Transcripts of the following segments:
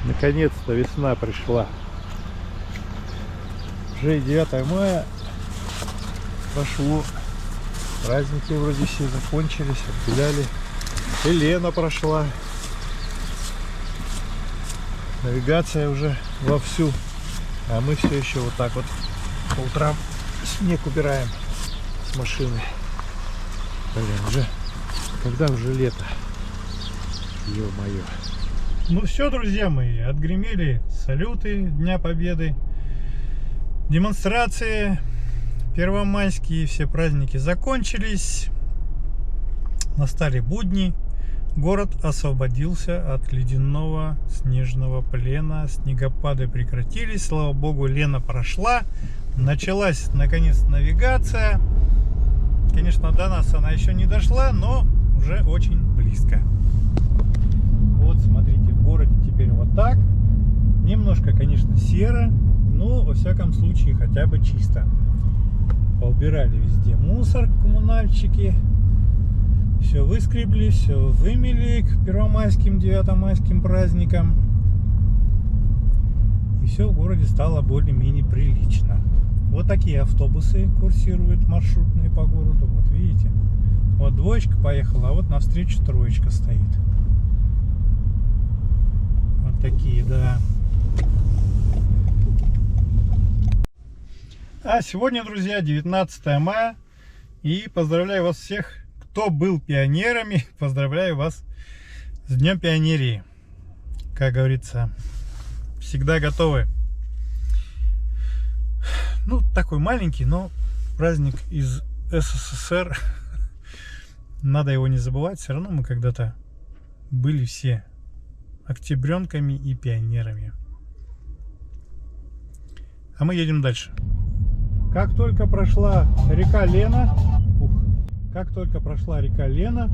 Наконец-то весна пришла. Уже и 9 мая прошло. Праздники вроде все закончились, отгуляли. И Лена прошла. Навигация уже вовсю. А мы все еще вот так вот по утрам снег убираем с машины. Блин, уже когда уже лето? Ё-моё. Ну все, друзья мои, отгремели салюты Дня Победы, демонстрации первомайские, все праздники закончились, настали будни, город освободился от ледяного снежного плена, снегопады прекратились, слава богу, Лена прошла, началась наконец навигация. Конечно, до нас она еще не дошла, но уже очень близко. Вот, смотрите, в городе теперь вот так. Немножко, конечно, серо, но, во всяком случае, хотя бы чисто. Поубирали везде мусор, коммунальщики. Все выскребли, все вымели к первомайским, девятомайским праздникам. И все в городе стало более-менее прилично. Вот такие автобусы курсируют маршрутные по городу. Вот видите. Вот двоечка поехала, а вот навстречу троечка стоит. Вот такие, да. А сегодня, друзья, 19 мая. И поздравляю вас всех, кто был пионерами. Поздравляю вас с Днем Пионерии. Как говорится, всегда готовы. Ну, такой маленький, но праздник из СССР. Надо его не забывать. Все равно мы когда-то были все октябренками и пионерами. А мы едем дальше. Как только прошла река Лена,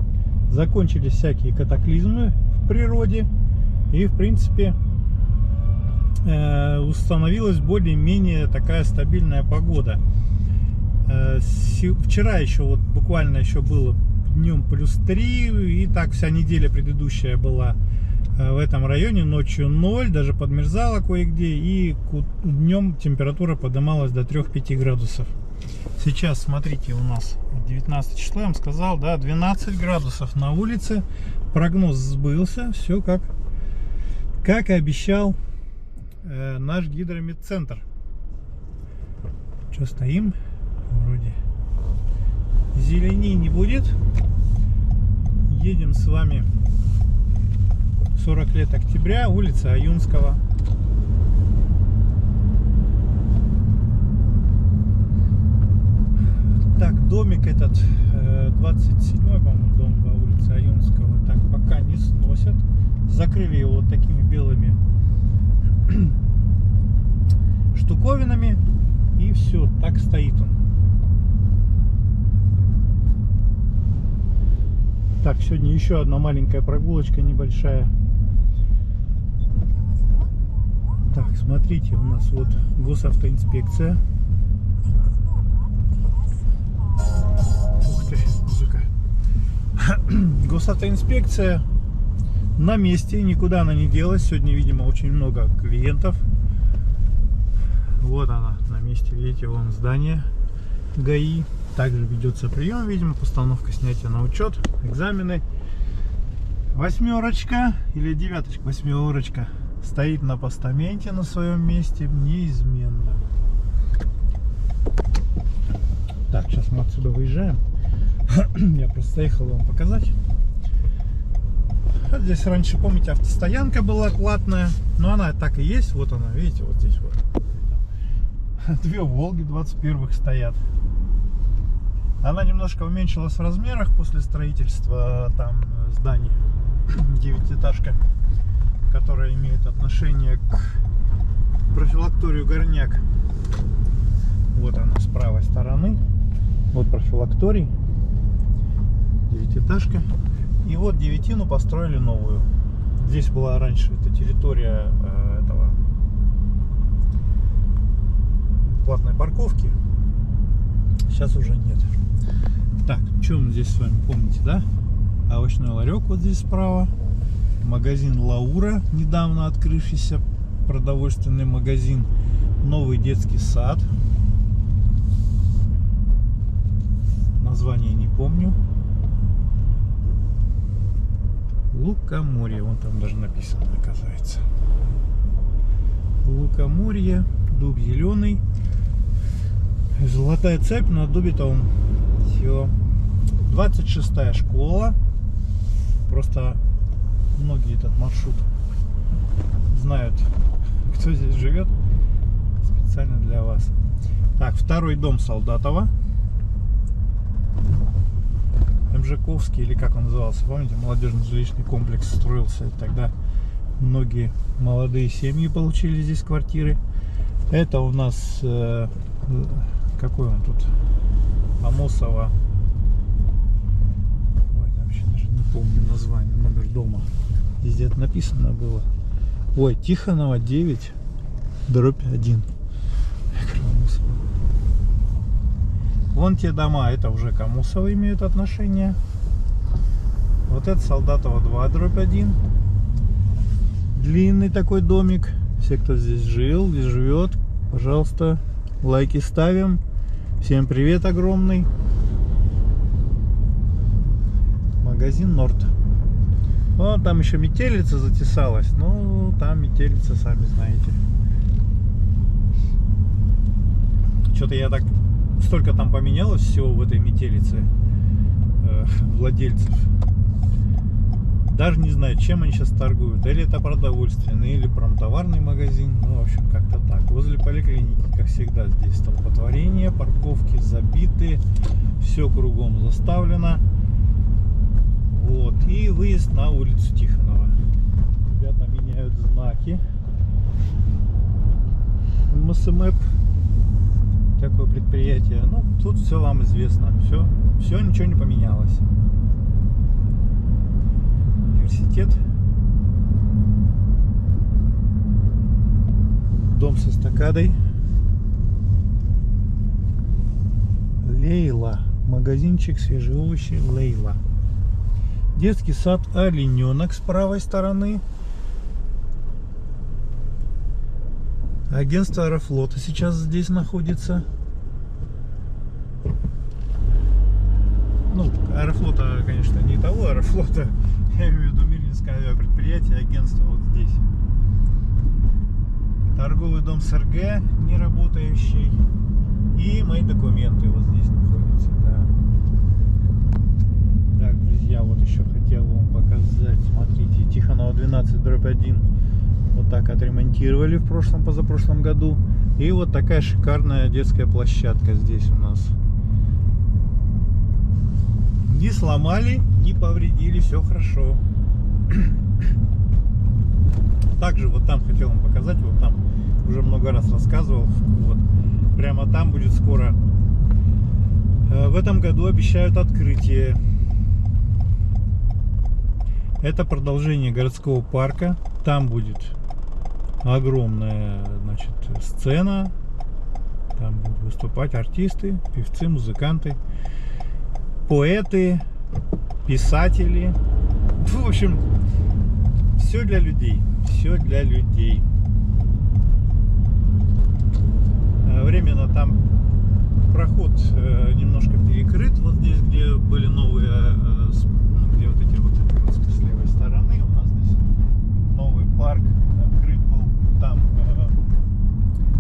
закончились всякие катаклизмы в природе. И, в принципе, установилась более-менее такая стабильная погода. Вчера еще вот буквально еще было днем +3, и так вся неделя предыдущая была в этом районе, ночью 0, даже подмерзало кое-где, и днем температура поднималась до 3-5 градусов. Сейчас, смотрите, у нас 19 число, я вам сказал, да, 12 градусов на улице, прогноз сбылся, все как и обещал наш гидрометцентр. Что, стоим? Вроде зеленей не будет. Едем с вами 40 лет октября, улица Аюнского. Так, домик этот 27-й, по-моему, дом по улице Аюнского. Так, пока не сносят. Закрыли его вот такими белыми штуковинами, и все, так стоит он. Так, сегодня еще одна маленькая прогулочка небольшая. Так, смотрите, у нас вот госавтоинспекция. Ух ты, музыка. Госавтоинспекция на месте, никуда она не делась. Сегодня, видимо, очень много клиентов. Вот она на месте, видите, вон здание ГАИ. Также ведется прием, видимо, постановка снятия на учет, экзамены. 8-очка или 9-очка, 8-очка стоит на постаменте на своем месте неизменно. Так, сейчас мы отсюда выезжаем. Я просто заехал вам показать. Здесь раньше, помните, автостоянка была платная, но она так и есть. Вот она, видите, вот здесь вот. Две Волги 21-х стоят. Она немножко уменьшилась в размерах после строительства там здания, 9-этажка, которая имеет отношение к профилакторию Горняк. Вот она с правой стороны. Вот профилакторий, 9-этажка. И вот девятину построили новую. Здесь была раньше эта территория этого платной парковки. Сейчас уже нет. Так, что мы здесь с вами помните, да? Овощной ларек вот здесь справа. магазин Лаура, недавно открывшийся продовольственный магазин, новый детский сад. Название не помню. Лукоморье, вон там даже написано, оказывается. Лукоморье, дуб зеленый, золотая цепь на дубе том. Все. 26-я школа. Просто многие этот маршрут знают, кто здесь живет, специально для вас. Так, второй дом Солдатова. МЖКовский, или как он назывался, помните, молодежный жилищный комплекс строился, и тогда многие молодые семьи получили здесь квартиры. Это у нас какой он тут? Амосова. Ой, вообще даже не помню название, номер дома. Здесь где-то написано было. Ой, Тихонова 9/1. Вон те дома, это уже к Амосово имеют отношение. Вот это Солдатова 2/1. Длинный такой домик. Все, кто здесь жил и живет, пожалуйста, лайки ставим. Всем привет огромный. Магазин Норд. Вон там еще метелица затесалась. Ну, там метелица, сами знаете. Что-то я так... Столько там поменялось всего в этой метелице владельцев. Даже не знаю, чем они сейчас торгуют. Или это продовольственный, или промтоварный магазин. Ну, в общем, как-то так. Возле поликлиники, как всегда, здесь столпотворение, парковки забиты, все кругом заставлено. Вот. И выезд на улицу Тихонова. Ребята меняют знаки. МСМЭП. Такое предприятие. Ну, тут все вам известно. Все, ничего не поменялось. Университет. Дом с эстакадой. Лейла. Магазинчик свежие овощи Лейла. Детский сад Олененок с правой стороны. Агентство Аэрофлота сейчас здесь находится. Ну, Аэрофлота, конечно, не того Аэрофлота. Я имею в виду Мирнинское авиапредприятие, агентство вот здесь. Торговый дом СРГ, не работающий. И мои документы вот здесь находятся, да. Так, друзья, вот еще хотел вам показать. Смотрите, Тихонова 12/1. Вот так отремонтировали в прошлом, позапрошлом году. И вот такая шикарная детская площадка здесь у нас. Не сломали, не повредили, все хорошо. Также вот там хотел вам показать, вот там уже много раз рассказывал. Вот прямо там будет скоро. В этом году обещают открытие. Это продолжение городского парка. Там будет огромная, значит, сцена. Там будут выступать артисты, певцы, музыканты, поэты, писатели. В общем, все для людей. Все для людей. Временно там проход немножко перекрыт. Вот здесь, где были новые, где вот эти вот с левой стороны у нас здесь новый парк открыт был. Там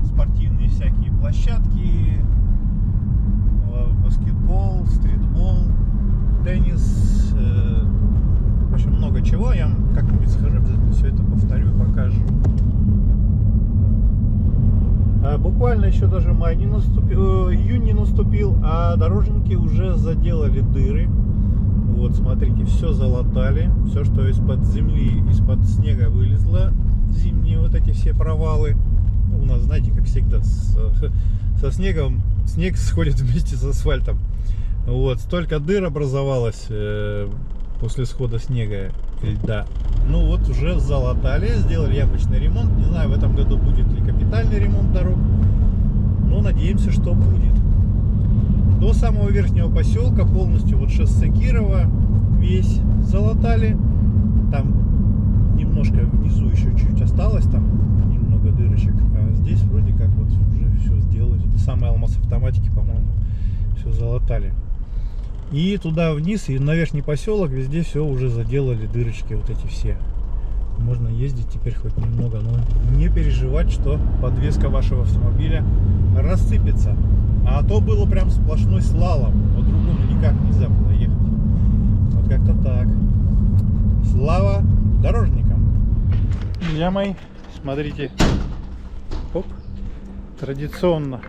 спортивные всякие площадки, баскетбол, стритбол, теннис, в общем, много чего. Я вам как-нибудь схожу, обязательно все это повторю и покажу. Буквально еще даже май не наступил, июнь не наступил, а дорожники уже заделали дыры. Вот, смотрите, все залатали, все, что из-под земли, из-под снега вылезло, зимние вот эти все провалы. У нас, знаете, как всегда, со снегом, снег сходит вместе с асфальтом. Вот, столько дыр образовалось после схода снега и льда. Ну вот, уже залатали, сделали ямочный ремонт. Не знаю, в этом году будет ли капитальный ремонт дорог, но надеемся, что будет. До самого верхнего поселка полностью вот шоссе Кирова весь залатали. Там немножко внизу еще чуть осталось, там немного дырочек, а здесь вроде как вот уже все сделали. Это самые алмаз автоматики, по-моему, все залатали. И туда вниз, и на верхний поселок везде все уже заделали, дырочки вот эти все. Можно ездить теперь хоть немного, но не переживать, что подвеска вашего автомобиля рассыпется. А то было прям сплошной слалом, по-другому никак нельзя было ехать. Вот как-то так. Слава дорожникам! Друзья мои, смотрите, оп, традиционно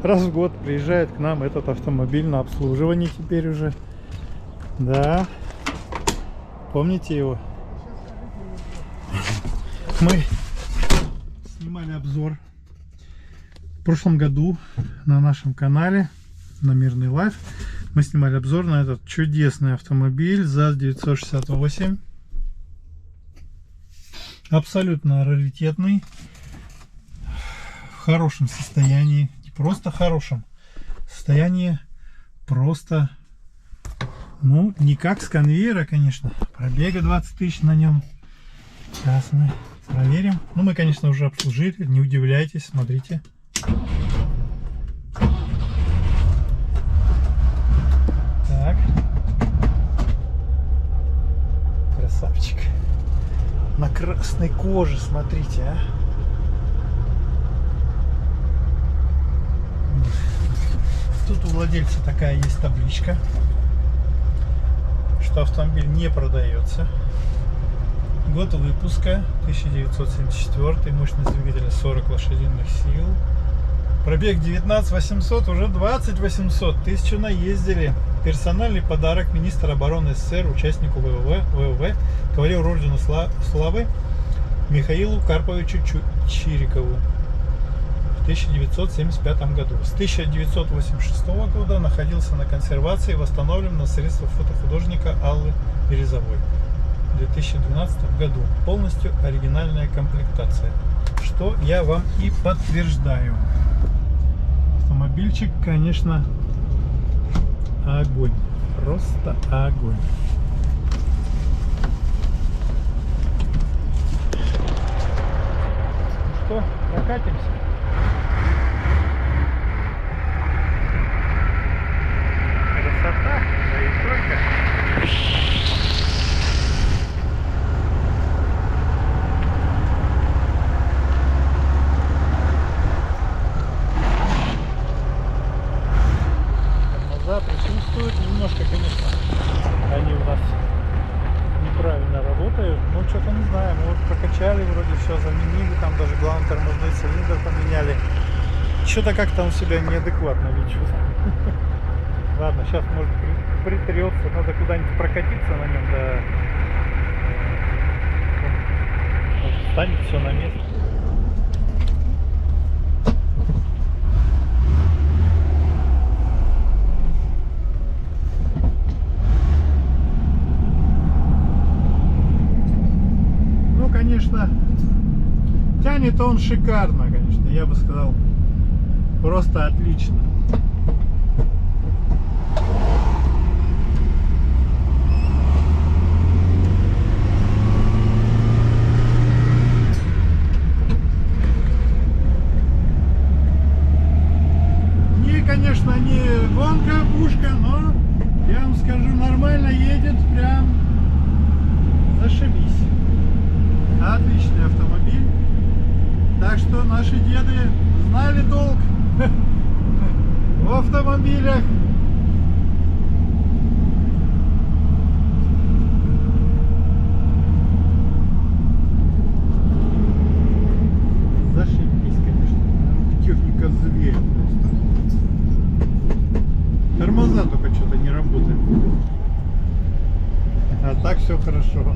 раз в год приезжает к нам этот автомобиль на обслуживание теперь уже. Да, помните его? Мы снимали обзор в прошлом году на нашем канале, на Мирный Лайф. Мы снимали обзор на этот чудесный автомобиль ЗАЗ-968. Абсолютно раритетный, в хорошем состоянии, не просто хорошем состоянии, просто, ну, не как с конвейера, конечно. Пробега 20 тысяч на нем. Сейчас мы проверим. Ну, мы, конечно, уже обслужили, не удивляйтесь, смотрите. Так. Красавчик. На красной коже, смотрите, а. Тут у владельца такая есть табличка, что автомобиль не продается. Год выпуска 1974, мощность двигателя 40 лошадиных сил. Пробег 19 800, уже 20 800, 1000 наездили. Персональный подарок министра обороны СССР, участнику ВВ, кавалеру ордена Славы Михаилу Карповичу Чирикову в 1975 году. С 1986 года находился на консервации и восстановлен на средства фотохудожника Аллы Березовой. В 2012 году полностью оригинальная комплектация, что я вам и подтверждаю. Автомобильчик, конечно, огонь, просто огонь. Ну что, прокатимся? Красота, да и только. Присутствует немножко, конечно, они у нас неправильно работают, но что-то не знаю, мы вот прокачали, вроде все заменили, там даже главный тормозной цилиндр поменяли, что-то как-то он себя неадекватно ведет. Ладно, сейчас может притрется, надо куда-нибудь прокатиться на нем, да, станет все на место. Конечно, тянет он шикарно, конечно, я бы сказал, просто отлично. Не, конечно, не гонка, пушка, но я вам скажу, нормально едет, прям зашибись. Отличный автомобиль. Так что наши деды знали толк в автомобилях. Зашибись, конечно. Техника зверь просто. Тормоза только что-то не работают. А так все хорошо.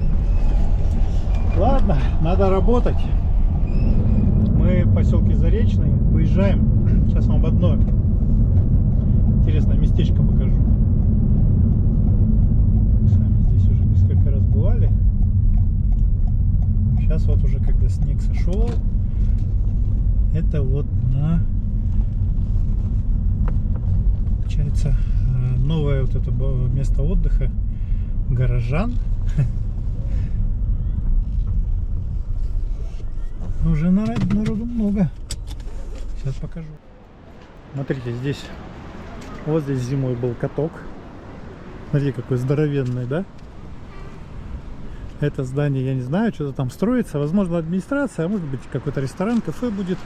Ладно, надо работать. Мы в поселке Заречный выезжаем. Сейчас вам одно интересное местечко покажу. Мы сами здесь уже несколько раз бывали. Сейчас вот уже когда снег сошел, это вот на, получается, новое вот это место отдыха Горожан. Уже народу много. Сейчас покажу. Смотрите, здесь вот здесь зимой был каток. Смотрите, какой здоровенный, да? Это здание, я не знаю, что-то там строится. Возможно, администрация, а может быть, какой-то ресторан, кафе будет.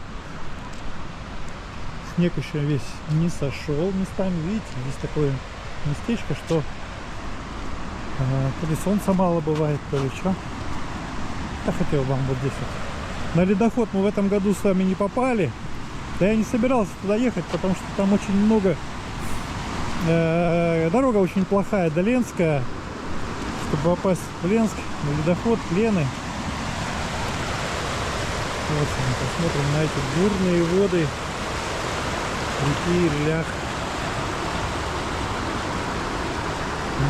Снег еще весь не сошел местами. Видите, здесь такое местечко, что то ли солнца мало бывает, то ли что. Я хотел вам вот здесь вот. На ледоход мы в этом году с вами не попали. Да я не собирался туда ехать, потому что там очень много... дорога очень плохая до Ленска. Чтобы попасть в Ленск, на ледоход Лены. Вот, посмотрим на эти бурные воды реки Ирлях.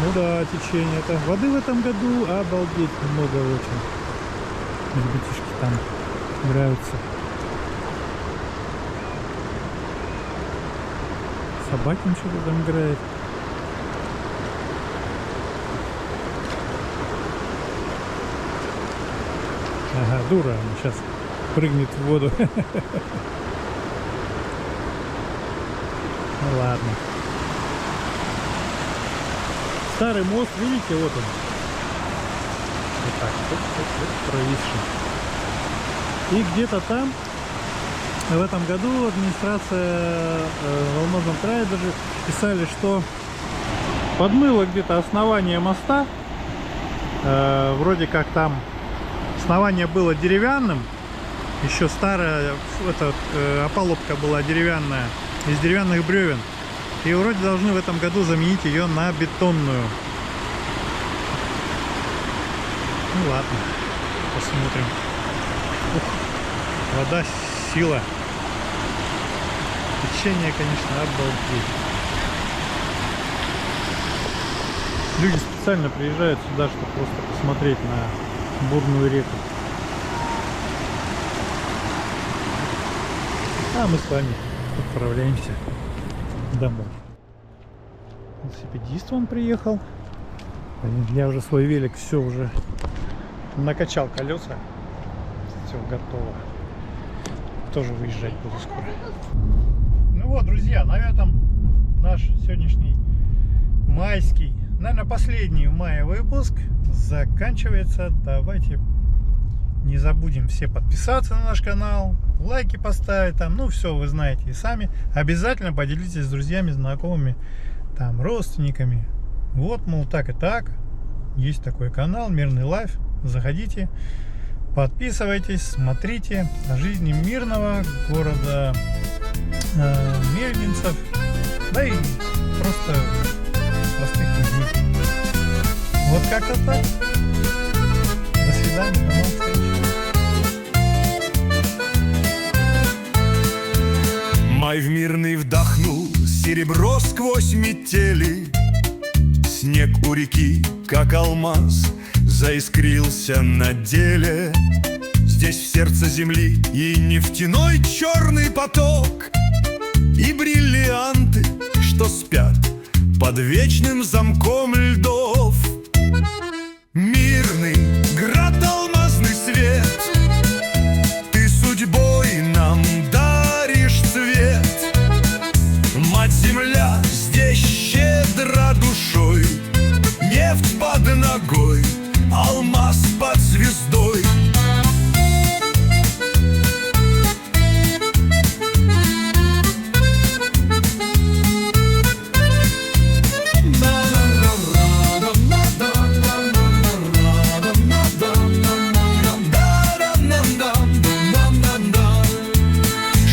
Ну да, течение. Это воды в этом году обалдеть много очень. Ребятишки там играются. Собакин что-то там играет. Ага, дура, она сейчас прыгнет в воду. Ну ладно. Старый мост, видите, вот он. Вот так, провисший. И где-то там, в этом году администрация в Алмазном крае даже писали, что подмыло где-то основание моста. Вроде как там основание было деревянным, еще старая опалубка была деревянная, из деревянных бревен. И вроде должны в этом году заменить ее на бетонную. Ну ладно, посмотрим. Ух, вода, сила. Течение, конечно, обалдеть. Люди специально приезжают сюда, чтобы просто посмотреть на бурную реку. А мы с вами отправляемся домой. Велосипедист он приехал. Я уже свой велик все уже накачал колеса. Все готово. Тоже выезжать буду скоро. Ну вот, друзья, на этом наш сегодняшний майский, наверное, последний в мае выпуск заканчивается. Давайте не забудем все подписаться на наш канал, лайки поставить там, ну все вы знаете и сами. Обязательно поделитесь с друзьями, знакомыми, там, родственниками. Вот, мол, так и так, есть такой канал Мирный Лайф, заходите, подписывайтесь, смотрите о жизни мирного города Мельнинцев, да и просто простых людей. Вот как-то так. До свидания, до новых встреч. Май в мирный вдохнул серебро сквозь метели. Снег у реки, как алмаз, заискрился на деле. Здесь в сердце земли и нефтяной черный поток, и бриллианты, что спят под вечным замком льдов. Мирный град, алмазный свет, ты судьбой нам даришь цвет. Мать-земля здесь щедра душой, нефть под ногой, алмаз под звездой.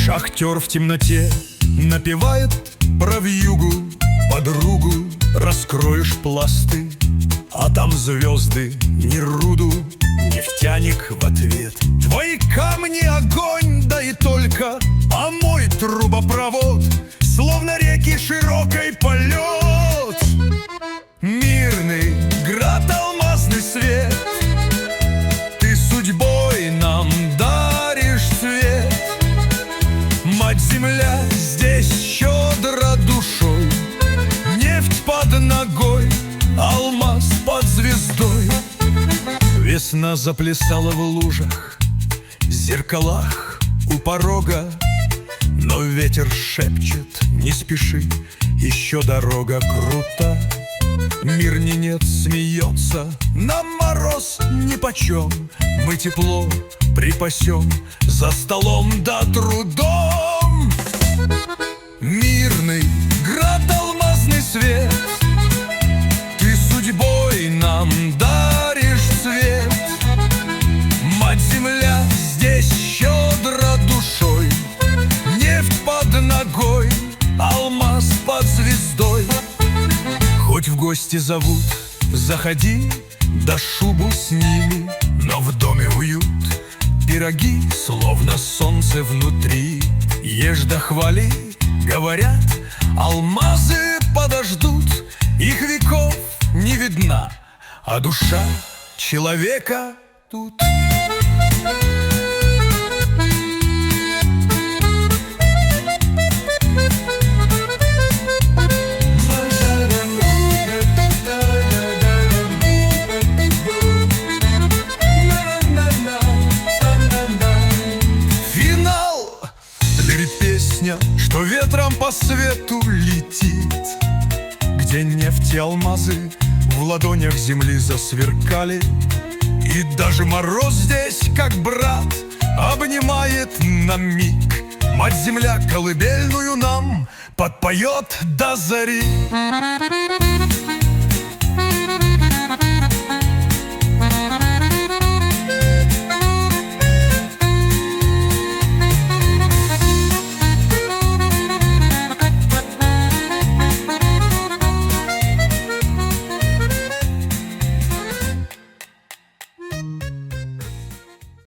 Шахтер в темноте напевает про вьюгу, подругу, раскроешь пласты, а там звезды, ни руду, нефтяник в ответ. Твои камни огонь, да и только, а мой трубопровод, словно реки широкой полет. Мирный град, алмазный свет, ты судьбой нам даришь цвет. Мать-земля здесь щедра душой, нефть под ногой, алмаз под звездой. Весна заплясала в лужах, зеркалах у порога. Но ветер шепчет: не спеши, еще дорога крута. Мир не нет смеется, нам мороз нипочем. Мы тепло припасем за столом да трудом. Мирный град, алмазный свет, ты судьбой нам даришь цвет. Мать-земля здесь щедра душой, нефть под ногой, алмаз под звездой. Хоть в гости зовут, заходи, да шубу сними, но в доме уют, пироги, словно солнце внутри. Ешь да хвали, говорят, алмазы подождут, их веков не видна, а душа человека тут. Что ветром по свету летит, где нефть и алмазы в ладонях земли засверкали. И даже мороз здесь, как брат, обнимает на миг. Мать-земля колыбельную нам подпоет до зари.